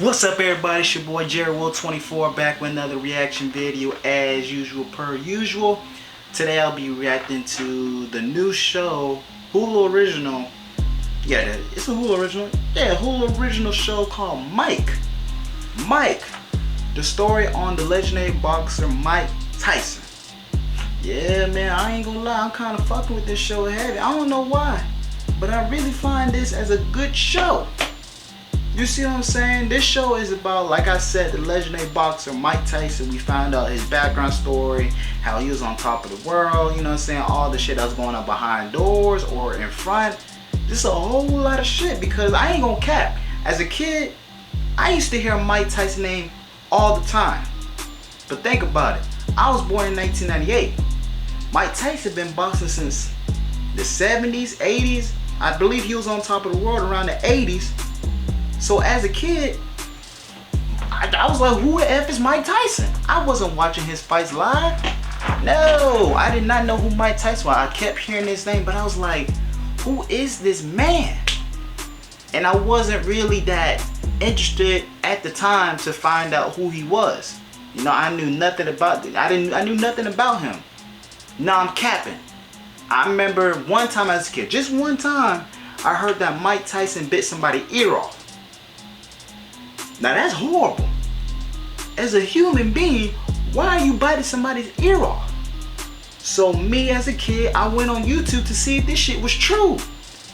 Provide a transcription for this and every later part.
What's up, everybody? It's your boy jerrywill24 back with another reaction video as usual per usual. Today I'll be reacting to the new show, Hulu original. Yeah, it's a Hulu original. Yeah, Hulu original show called Mike. The story on the legendary boxer Mike Tyson. Yeah, man, I ain't gonna lie, I'm kind of fucking with this show heavy. I don't know why, but I really find this as a good show. You see what I'm saying? This show is about, like I said, the legendary boxer Mike Tyson. We found out his background story, how he was on top of the world, you know what I'm saying? All the shit that was going on behind doors or in front. Just a whole lot of shit, because I ain't gonna cap. As a kid, I used to hear Mike Tyson name all the time. But think about it. I was born in 1998. Mike Tyson been boxing since the 70s, 80s. I believe he was on top of the world around the 80s. So as a kid, I was like, who the F is Mike Tyson? I wasn't watching his fights live. No, I did not know who Mike Tyson was. I kept hearing his name, but I was like, who is this man? And I wasn't really that interested at the time to find out who he was. You know, I knew nothing about it. I knew nothing about him. No, I'm capping. I remember one time as a kid, just one time, I heard that Mike Tyson bit somebody's ear off. Now that's horrible. As a human being, why are you biting somebody's ear off? So me as a kid, I went on YouTube to see if this shit was true.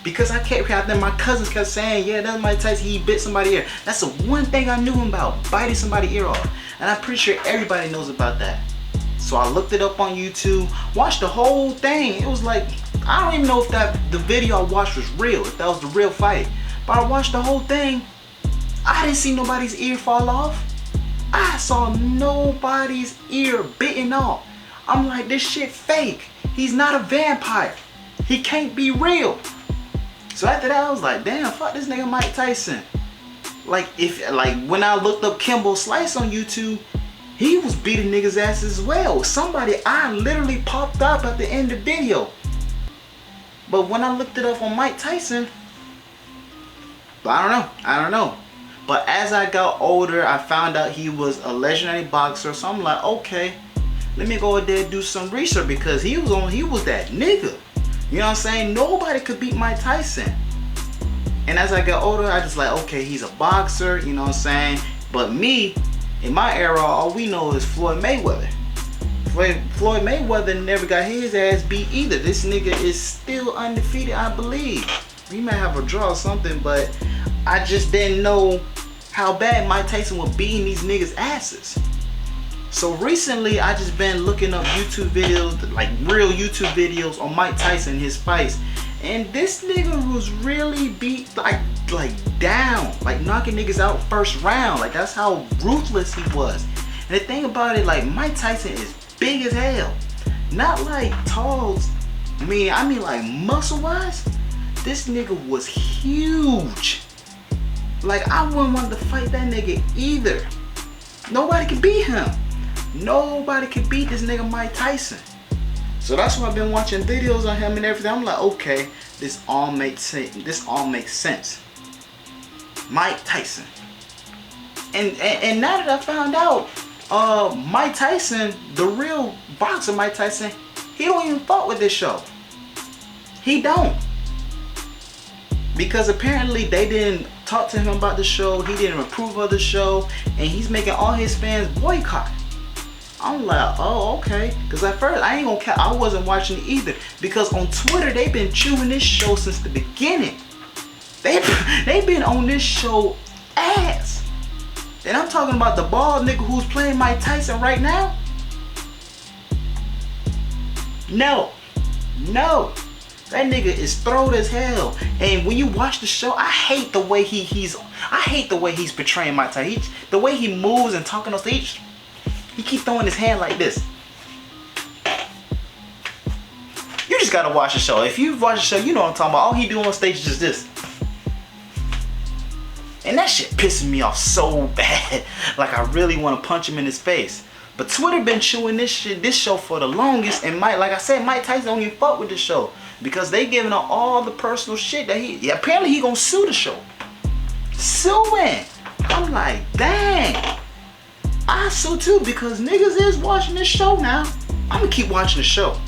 Because I kept having my cousins kept saying, yeah, that's Mike Tyson, he bit somebody's ear. That's the one thing I knew him about, biting somebody's ear off. And I'm pretty sure everybody knows about that. So I looked it up on YouTube, watched the whole thing. It was like, I don't even know if the video I watched was real, if that was the real fight. But I watched the whole thing. I didn't see nobody's ear fall off. I saw nobody's ear bitten off. I'm like, this shit fake. He's not a vampire. He can't be real. So after that, I was like, damn, fuck this nigga Mike Tyson. Like when I looked up Kimbo Slice on YouTube, he was beating niggas' asses as well. Somebody, I literally popped up at the end of the video. But when I looked it up on Mike Tyson, I don't know. But as I got older, I found out he was a legendary boxer. So I'm like, okay, let me go out there and do some research, because he was that nigga. You know what I'm saying? Nobody could beat Mike Tyson. And as I got older, I just like, okay, he's a boxer, you know what I'm saying? But me, in my era, all we know is Floyd Mayweather. Floyd Mayweather never got his ass beat either. This nigga is still undefeated, I believe. He might have a draw or something, but I just didn't know how bad Mike Tyson was beating these niggas' asses. So recently, I just been looking up YouTube videos, like real YouTube videos on Mike Tyson, his fights. And this nigga was really beat like down, like knocking niggas out first round. Like that's how ruthless he was. And the thing about it, like Mike Tyson is big as hell. Not like tall, I mean like muscle wise, this nigga was huge. Like I wouldn't want to fight that nigga either. Nobody can beat him. Nobody can beat this nigga Mike Tyson. So that's why I've been watching videos on him and everything. I'm like, okay, this all makes sense. Mike Tyson. And now that I found out, Mike Tyson, the real boxer Mike Tyson, he don't even fuck with this show. He don't. Because apparently they didn't talk to him about the show, he didn't approve of the show, and he's making all his fans boycott. I'm like, oh, okay. Because at first, I ain't gonna cap, I wasn't watching it either. Because on Twitter, they've been chewing this show since the beginning. They've been on this show ass. And I'm talking about the bald nigga who's playing Mike Tyson right now. No. That nigga is throwed as hell. And when you watch the show, I hate the way he's portraying Mike Tyson. The way he moves and talking on stage. He keep throwing his hand like this. You just gotta watch the show. If you've watched the show, you know what I'm talking about. All he do on stage is just this. And that shit pissing me off so bad. Like I really want to punch him in his face. But Twitter been chewing this show for the longest. And like I said, Mike Tyson don't even fuck with this show. Because they giving out all the personal shit that apparently he gonna sue the show. Suing. I'm like, dang. I so too, because niggas is watching this show now. I'm gonna keep watching the show.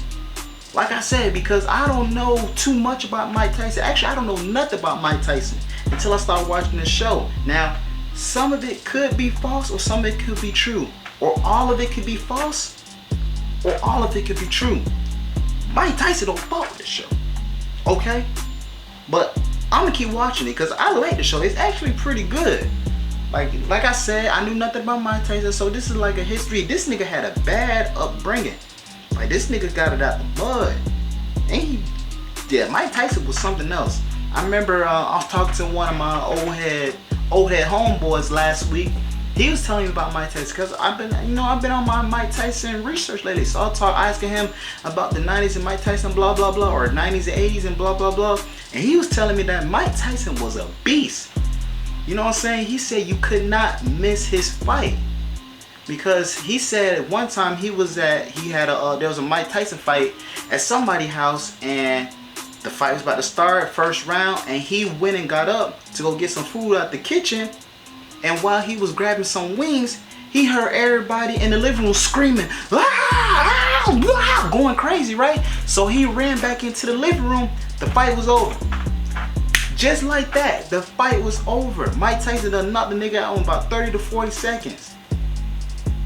Like I said, because I don't know too much about Mike Tyson. Actually, I don't know nothing about Mike Tyson until I start watching the show. Now, some of it could be false or some of it could be true. Or all of it could be false or all of it could be true. Mike Tyson don't fuck with the show. Okay? But I'm gonna keep watching it because I like the show. It's actually pretty good. Like I said, I knew nothing about Mike Tyson, so this is like a history. This nigga had a bad upbringing. Like, this nigga got it out the mud. And Mike Tyson was something else. I remember I was talking to one of my old head homeboys last week. He was telling me about Mike Tyson because I've been on my Mike Tyson research lately. So I asking him about the 90s and Mike Tyson, blah blah blah, or 90s and 80s and blah blah blah. And he was telling me that Mike Tyson was a beast. You know what I'm saying? He said you could not miss his fight. Because he said one time there was a Mike Tyson fight at somebody's house, and the fight was about to start, first round, and he went and got up to go get some food out the kitchen, and while he was grabbing some wings, he heard everybody in the living room screaming, ah, ah, ah, going crazy, right? So he ran back into the living room. The fight was over. Just like that, the fight was over. Mike Tyson done knocked the nigga out in about 30 to 40 seconds.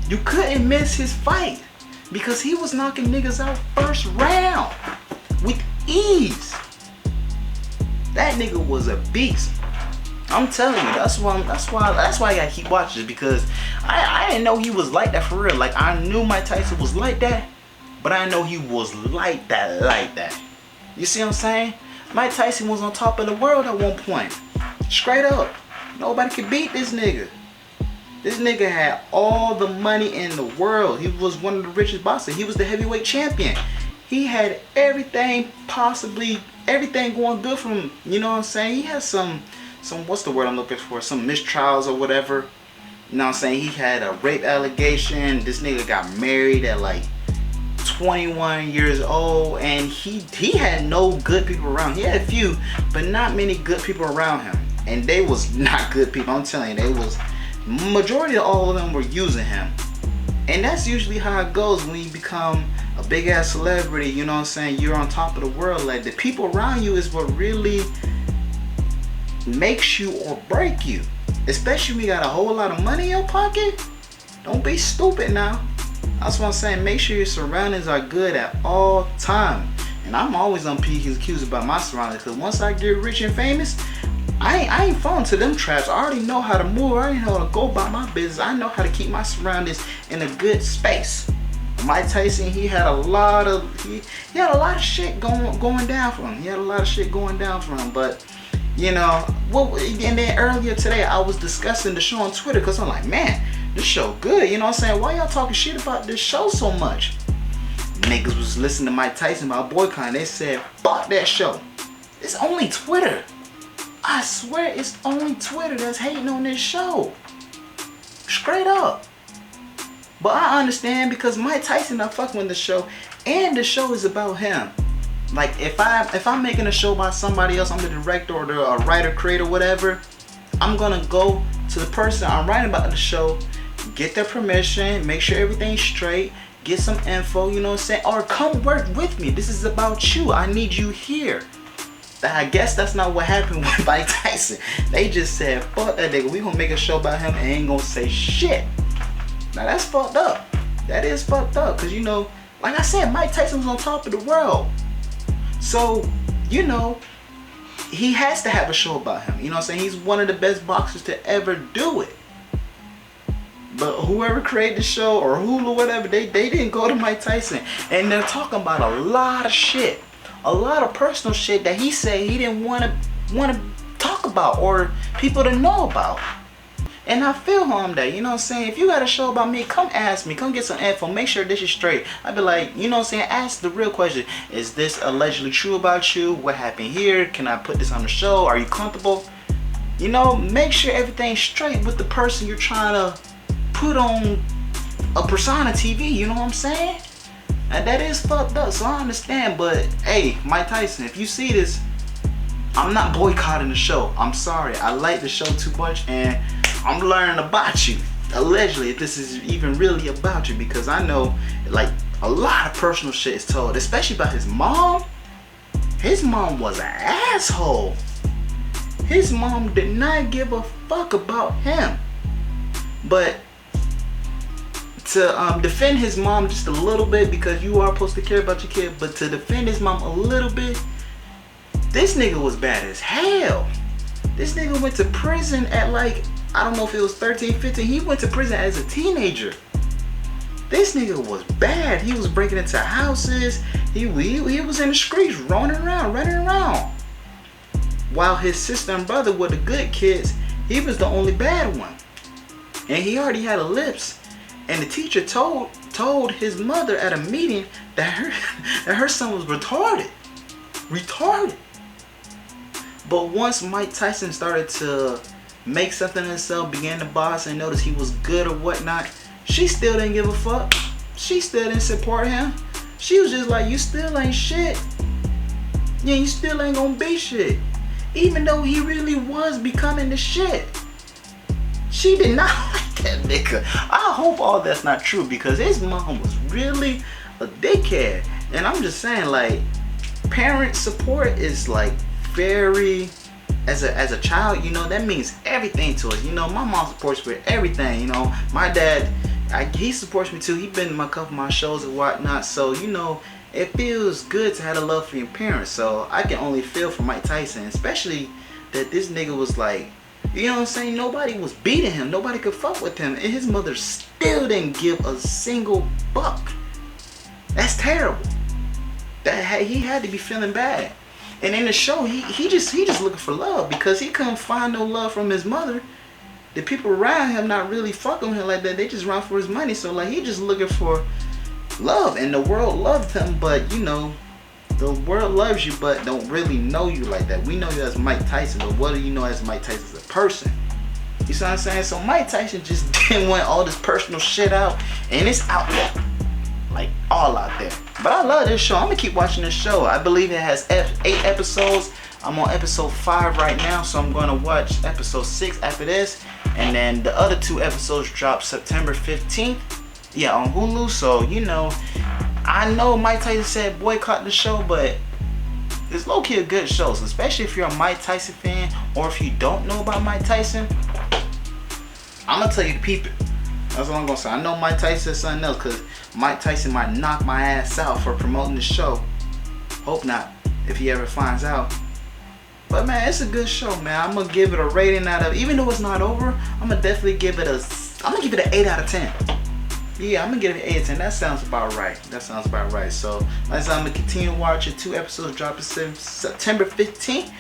You couldn't miss his fight because he was knocking niggas out first round with ease. That nigga was a beast. I'm telling you, that's why I gotta keep watching this, because I didn't know he was like that for real. Like, I knew Mike Tyson was like that, but I didn't know he was like that. You see what I'm saying? Mike Tyson was on top of the world at one point. Straight up. Nobody could beat this nigga. This nigga had all the money in the world. He was one of the richest boxers. He was the heavyweight champion. He had everything going good for him. You know what I'm saying? He had some what's the word I'm looking for? Some mistrials or whatever. You know what I'm saying? He had a rape allegation. This nigga got married at like 21 years old, and he had no good people around. He had a few, but not many good people around him. And they was not good people. I'm telling you, majority of all of them were using him. And that's usually how it goes when you become a big ass celebrity. You know what I'm saying? You're on top of the world. Like, the people around you is what really makes you or break you. Especially when you got a whole lot of money in your pocket. Don't be stupid now. That's what I'm saying. Make sure your surroundings are good at all time. And I'm always on P's and Q's about my surroundings, because once I get rich and famous, I ain't falling to them traps. I already know how to move. I already know how to go about my business. I know how to keep my surroundings in a good space. Mike Tyson, he had a lot of shit going down for him. But you know, and then earlier today I was discussing the show on Twitter, because I'm like, man, this show good. You know what I'm saying? Why y'all talking shit about this show so much? Niggas was listening to Mike Tyson about boycotting. They said, fuck that show. It's only Twitter. I swear it's only Twitter that's hating on this show. Straight up. But I understand, because Mike Tyson not fucking with the show, and the show is about him. Like, if I'm making a show about somebody else, I'm the director or the writer, creator, whatever, I'm gonna go to the person I'm writing about the show, get their permission, make sure everything's straight, get some info, you know what I'm saying? Or come work with me. This is about you. I need you here. I guess that's not what happened with Mike Tyson. They just said, fuck that nigga. We gonna make a show about him and ain't gonna say shit. Now that's fucked up. That is fucked up. Because, you know, like I said, Mike Tyson was on top of the world. So, you know, he has to have a show about him. You know what I'm saying? He's one of the best boxers to ever do it. But whoever created the show, or Hulu, whatever, they didn't go to Mike Tyson. And they're talking about a lot of shit. A lot of personal shit that he said he didn't want to talk about or people to know about. And I feel him on that, you know what I'm saying? If you got a show about me, come ask me, come get some info, make sure this is straight. I'd be like, you know what I'm saying? Ask the real question. Is this allegedly true about you? What happened here? Can I put this on the show? Are you comfortable? You know, make sure everything's straight with the person you're trying to put on a persona TV, you know what I'm saying? And that is fucked up, so I understand. But hey, Mike Tyson, if you see this, I'm not boycotting the show. I'm sorry. I like the show too much, and I'm learning about you. Allegedly, if this is even really about you, because I know like a lot of personal shit is told, especially about his mom. His mom was an asshole. His mom did not give a fuck about him. But to defend his mom just a little bit, because you are supposed to care about your kid, but to defend his mom a little bit, this nigga was bad as hell. This nigga went to prison at like, I don't know if it was 13, 15. He went to prison as a teenager. This nigga was bad. He was breaking into houses. He was in the streets, running around. While his sister and brother were the good kids, he was the only bad one. And he already had a lips. And the teacher told his mother at a meeting that her son was retarded. But once Mike Tyson started to make something of himself, began to boss and notice he was good or whatnot, she still didn't give a fuck. She still didn't support him. She was just like, you still ain't shit. Yeah, you still ain't gonna be shit. Even though he really was becoming the shit. She did not like that nigga. I hope all that's not true, because his mom was really a dickhead. And I'm just saying, like, parent support is like very, as a child, you know, that means everything to us. You know, my mom supports me with everything. You know, my dad, he supports me too. He been in a couple of my shows and whatnot. So, you know, it feels good to have a love for your parents. So I can only feel for Mike Tyson, especially that this nigga was like, you know what I'm saying, nobody was beating him, nobody could fuck with him, and his mother still didn't give a single buck. That's terrible. That he had to be feeling bad. And in the show, he just looking for love, because he couldn't find no love from his mother. The people around him not really fucking with him like that. They just run for his money. So like, he just looking for love, and the world loved him. But you know, the world loves you, but don't really know you like that. We know you as Mike Tyson, but what do you know as Mike Tyson as a person? You see what I'm saying? So Mike Tyson just didn't want all this personal shit out, and it's out there, like all out there. But I love this show. I'm gonna keep watching this show. I believe it has 8 episodes. I'm on episode 5 right now, so I'm gonna watch episode 6 after this, and then the other 2 episodes drop September 15th. Yeah, on Hulu. So you know, I know Mike Tyson said boycott the show, but it's low-key a good show. So especially if you're a Mike Tyson fan, or if you don't know about Mike Tyson, I'm gonna tell you to peep it. That's what I'm gonna say. I know Mike Tyson said something else, because Mike Tyson might knock my ass out for promoting the show. Hope not, if he ever finds out. But man, it's a good show, man. I'm gonna give it a rating out of, even though it's not over, I'm gonna definitely give it an 8 out of 10. Yeah, I'm gonna give it an 8 out of 10. That sounds about right. So, like I said, I'm gonna continue watching. 2 episodes dropping September 15th.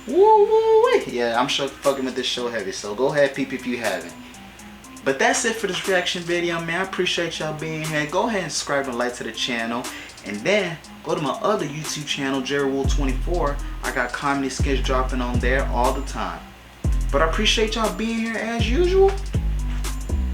Woo. Yeah, I'm sure fucking with this show heavy. So go ahead, peep if you haven't. But that's it for this reaction video, man. I appreciate y'all being here. Go ahead and subscribe and like to the channel. And then go to my other YouTube channel, jerrywill24. I got comedy skits dropping on there all the time. But I appreciate y'all being here as usual.